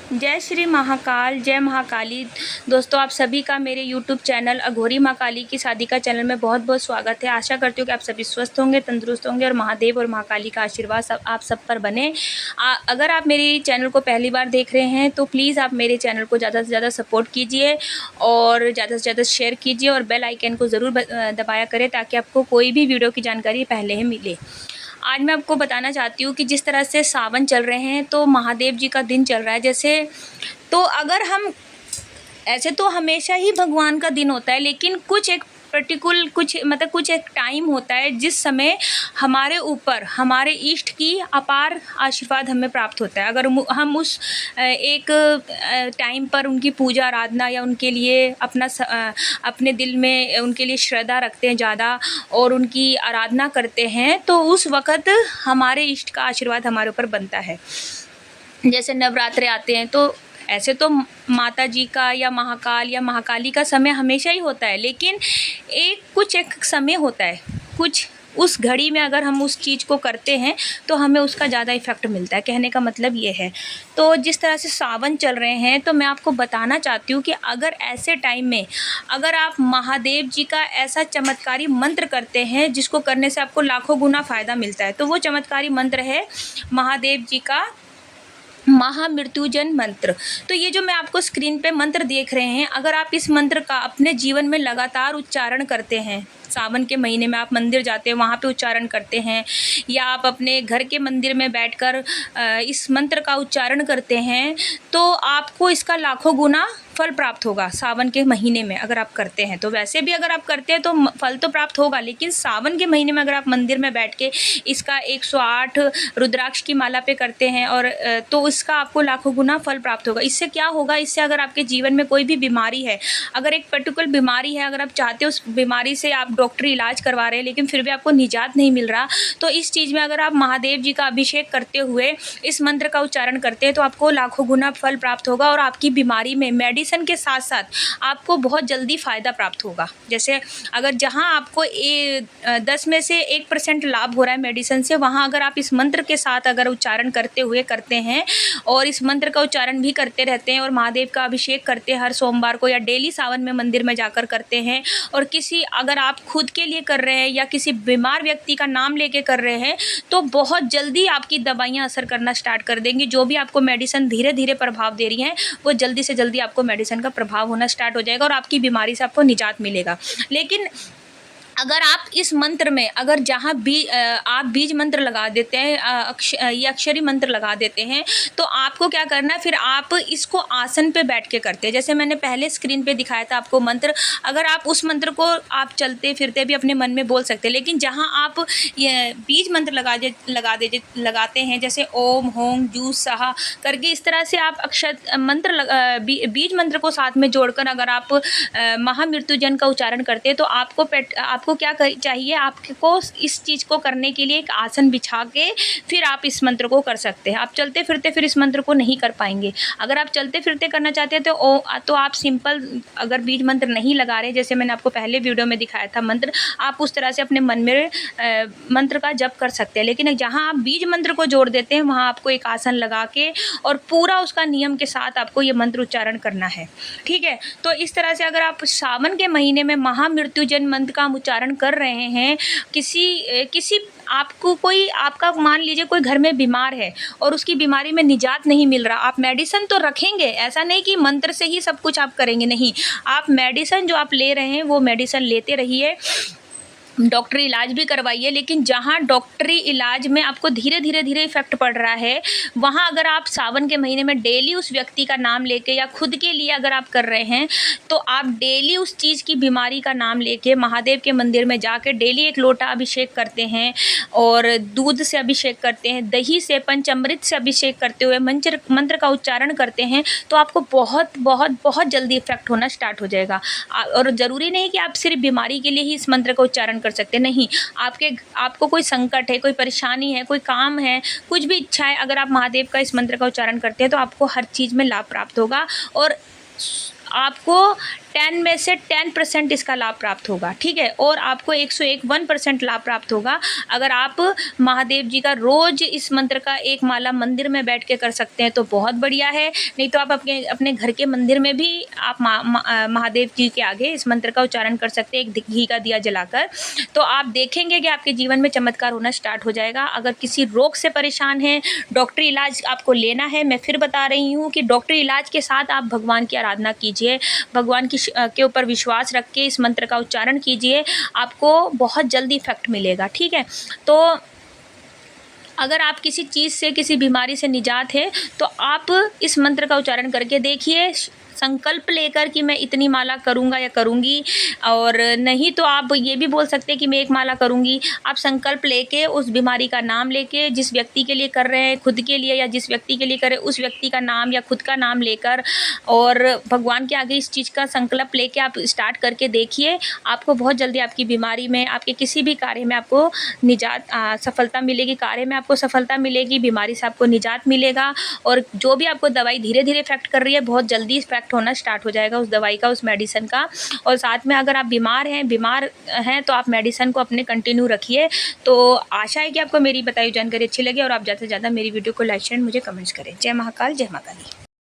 जय श्री महाकाल, जय महाकाली। दोस्तों, आप सभी का मेरे YouTube चैनल अघोरी महाकाली की शादी का चैनल में बहुत बहुत स्वागत है। आशा करती हूँ कि आप सभी स्वस्थ होंगे, तंदुरुस्त होंगे और महादेव और महाकाली का आशीर्वाद आप सब पर बने। अगर आप मेरी चैनल को पहली बार देख रहे हैं तो प्लीज़ आप मेरे चैनल को ज़्यादा से ज़्यादा सपोर्ट कीजिए और ज़्यादा से ज़्यादा शेयर कीजिए और बेल आइकन को ज़रूर दबाया करें ताकि आपको कोई भी वीडियो की जानकारी पहले ही मिले। आज मैं आपको बताना चाहती हूँ कि जिस तरह से सावन चल रहे हैं तो महादेव जी का दिन चल रहा है जैसे, तो अगर हम ऐसे तो हमेशा ही भगवान का दिन होता है, लेकिन कुछ एक कुछ एक टाइम होता है जिस समय हमारे ऊपर हमारे इष्ट की अपार आशीर्वाद हमें प्राप्त होता है। अगर हम उस एक टाइम पर उनकी पूजा आराधना या उनके लिए अपने दिल में उनके लिए श्रद्धा रखते हैं ज़्यादा और उनकी आराधना करते हैं तो उस वक़्त हमारे इष्ट का आशीर्वाद हमारे ऊपर बनता है। जैसे नवरात्रे आते हैं तो ऐसे तो माता जी का या महाकाल या महाकाली का समय हमेशा ही होता है, लेकिन एक समय होता है, कुछ उस घड़ी में अगर हम उस चीज़ को करते हैं तो हमें उसका ज़्यादा इफ़ेक्ट मिलता है। कहने का मतलब ये है। तो जिस तरह से सावन चल रहे हैं तो मैं आपको बताना चाहती हूँ कि अगर ऐसे टाइम में अगर आप महादेव जी का ऐसा चमत्कारी मंत्र करते हैं जिसको करने से आपको लाखों गुना फ़ायदा मिलता है, तो वो चमत्कारी मंत्र है महादेव जी का महामृत्युंजय मंत्र। तो ये जो मैं आपको स्क्रीन पे मंत्र देख रहे हैं, अगर आप इस मंत्र का अपने जीवन में लगातार उच्चारण करते हैं, सावन के महीने में आप मंदिर जाते हैं वहाँ पे उच्चारण करते हैं या आप अपने घर के मंदिर में बैठकर इस मंत्र का उच्चारण करते हैं तो आपको इसका लाखों गुना फल प्राप्त होगा। सावन के महीने में अगर आप करते हैं तो वैसे भी अगर आप करते हैं तो फल तो प्राप्त होगा, लेकिन सावन के महीने में अगर आप मंदिर में बैठ के इसका 108 रुद्राक्ष की माला पे करते हैं और तो इसका आपको लाखों गुना फल प्राप्त होगा। इससे क्या होगा, इससे अगर आपके जीवन में कोई भी बीमारी है, अगर एक पर्टिकुलर बीमारी है, अगर आप चाहते हो उस बीमारी से आप डॉक्टरी इलाज करवा रहे हैं लेकिन फिर भी आपको निजात नहीं मिल रहा, तो इस चीज़ में अगर आप महादेव जी का अभिषेक करते हुए इस मंत्र का उच्चारण करते हैं तो आपको लाखों गुना फल प्राप्त होगा और आपकी बीमारी में मेडिसिन के साथ साथ आपको बहुत जल्दी फ़ायदा प्राप्त होगा। जैसे अगर जहां आपको 10 में से 1% लाभ हो रहा है मेडिसिन से, वहां अगर आप इस मंत्र के साथ अगर उच्चारण करते हैं और इस मंत्र का उच्चारण भी करते रहते हैं और महादेव का अभिषेक करते हैं हर सोमवार को या डेली सावन में मंदिर में जाकर करते हैं और अगर आप खुद के लिए कर रहे हैं या किसी बीमार व्यक्ति का नाम लेके कर रहे हैं तो बहुत जल्दी आपकी दवाइयाँ असर करना स्टार्ट कर देंगी। जो भी आपको मेडिसिन धीरे धीरे प्रभाव दे रही हैं वो जल्दी से जल्दी आपको मेडिसिन का प्रभाव होना स्टार्ट हो जाएगा और आपकी बीमारी से आपको निजात मिलेगा। लेकिन अगर आप इस मंत्र में अगर जहाँ भी आप बीज मंत्र लगा देते हैं या अक्षरी मंत्र लगा देते हैं तो आपको क्या करना है, फिर आप इसको आसन पे बैठ के करते हैं। जैसे मैंने पहले स्क्रीन पे दिखाया था आपको मंत्र, अगर आप उस मंत्र को आप चलते फिरते भी अपने मन में बोल सकते हैं, लेकिन जहाँ आप ये बीज मंत्र लगाते हैं जैसे ओम होम जू सहा करके, इस तरह से आप बीज मंत्र को साथ में जोड़कर अगर आप महामृत्युंजय का उच्चारण करते हैं तो आपको क्या चाहिए, आपको इस चीज़ को करने के लिए एक आसन बिछा के फिर आप इस मंत्र को कर सकते हैं। आप चलते फिरते फिर इस मंत्र को नहीं कर पाएंगे। अगर आप चलते फिरते करना चाहते हैं तो आप सिंपल अगर बीज मंत्र नहीं लगा रहे, जैसे मैंने आपको पहले वीडियो में दिखाया था मंत्र, आप उस तरह से अपने मन में मंत्र का जप कर सकते हैं। लेकिन जहाँ आप बीज मंत्र को जोड़ देते हैं वहाँ आपको एक आसन लगा के और पूरा उसका नियम के साथ आपको ये मंत्र उच्चारण करना है। ठीक है, तो इस तरह से अगर आप सावन के महीने में महामृत्युंजय मंत्र का उच्चारण कर रहे हैं, किसी आपका मान लीजिए कोई घर में बीमार है और उसकी बीमारी में निजात नहीं मिल रहा, आप मेडिसिन तो रखेंगे, ऐसा नहीं कि मंत्र से ही सब कुछ आप करेंगे, नहीं, आप मेडिसिन जो आप ले रहे हैं वो मेडिसिन लेते रहिए, डॉक्टरी इलाज भी करवाइए, लेकिन जहाँ डॉक्टरी इलाज में आपको धीरे धीरे इफेक्ट पड़ रहा है वहाँ अगर आप सावन के महीने में डेली उस व्यक्ति का नाम लेके या खुद के लिए अगर आप कर रहे हैं तो आप डेली उस चीज़ की बीमारी का नाम लेके महादेव के मंदिर में जाके डेली एक लोटा अभिषेक करते हैं और दूध से अभिषेक करते हैं, दही से पंचामृत से अभिषेक करते हुए मंत्र का उच्चारण करते हैं तो आपको बहुत बहुत बहुत जल्दी इफेक्ट होना स्टार्ट हो जाएगा। और ज़रूरी नहीं कि आप सिर्फ बीमारी के लिए ही इस मंत्र का उच्चारण कर सकते नहीं, आपको कोई संकट है, कोई परेशानी है, कोई काम है, कुछ भी इच्छा है, अगर आप महादेव का इस मंत्र का उच्चारण करते हैं तो आपको हर चीज़ में लाभ प्राप्त होगा और आपको 10 में से 10% इसका लाभ प्राप्त होगा, ठीक है। और आपको 101% लाभ प्राप्त होगा अगर आप महादेव जी का रोज़ इस मंत्र का एक माला मंदिर में बैठ के कर सकते हैं तो बहुत बढ़िया है। नहीं तो आप अपने अपने घर के मंदिर में भी आप महादेव जी के आगे इस मंत्र का उच्चारण कर सकते हैं, एक घी का दिया जलाकर। तो आप देखेंगे कि आपके जीवन में चमत्कार होना स्टार्ट हो जाएगा। अगर किसी रोग से परेशान हैं, डॉक्टरी इलाज आपको लेना है, मैं फिर बता रही हूँ कि डॉक्टरी इलाज के साथ आप भगवान की आराधना कीजिए, भगवान के ऊपर विश्वास रख के इस मंत्र का उच्चारण कीजिए, आपको बहुत जल्दी इफेक्ट मिलेगा, ठीक है। तो अगर आप किसी चीज़ से, किसी बीमारी से निजात है तो आप इस मंत्र का उच्चारण करके देखिए, संकल्प लेकर कि मैं इतनी माला करूँगा या करूँगी। और नहीं तो आप ये भी बोल सकते हैं कि मैं एक माला करूँगी। आप संकल्प लेके उस बीमारी का नाम लेके, जिस व्यक्ति के लिए कर रहे हैं, खुद के लिए या जिस व्यक्ति के लिए करें, उस व्यक्ति का नाम या खुद का नाम लेकर और भगवान के आगे इस चीज़ का संकल्प लेके आप स्टार्ट करके देखिए। आपको बहुत जल्दी आपकी बीमारी में, आपके किसी भी कार्य में आपको निजात, सफलता मिलेगी। कार्य में आपको सफलता मिलेगी, बीमारी से आपको निजात मिलेगा। और जो भी आपको दवाई धीरे धीरे इफेक्ट कर रही है, बहुत जल्दी इफेक्ट होना स्टार्ट हो जाएगा उस दवाई का, उस मेडिसिन का। और साथ में अगर आप बीमार हैं तो आप मेडिसिन को अपने कंटिन्यू रखिए। तो आशा है कि आपको मेरी बताई जानकारी अच्छी लगी और आप ज़्यादा से ज़्यादा मेरी वीडियो को लाइक शेयर, मुझे कमेंट्स करें। जय महाकाल, जय मां काली।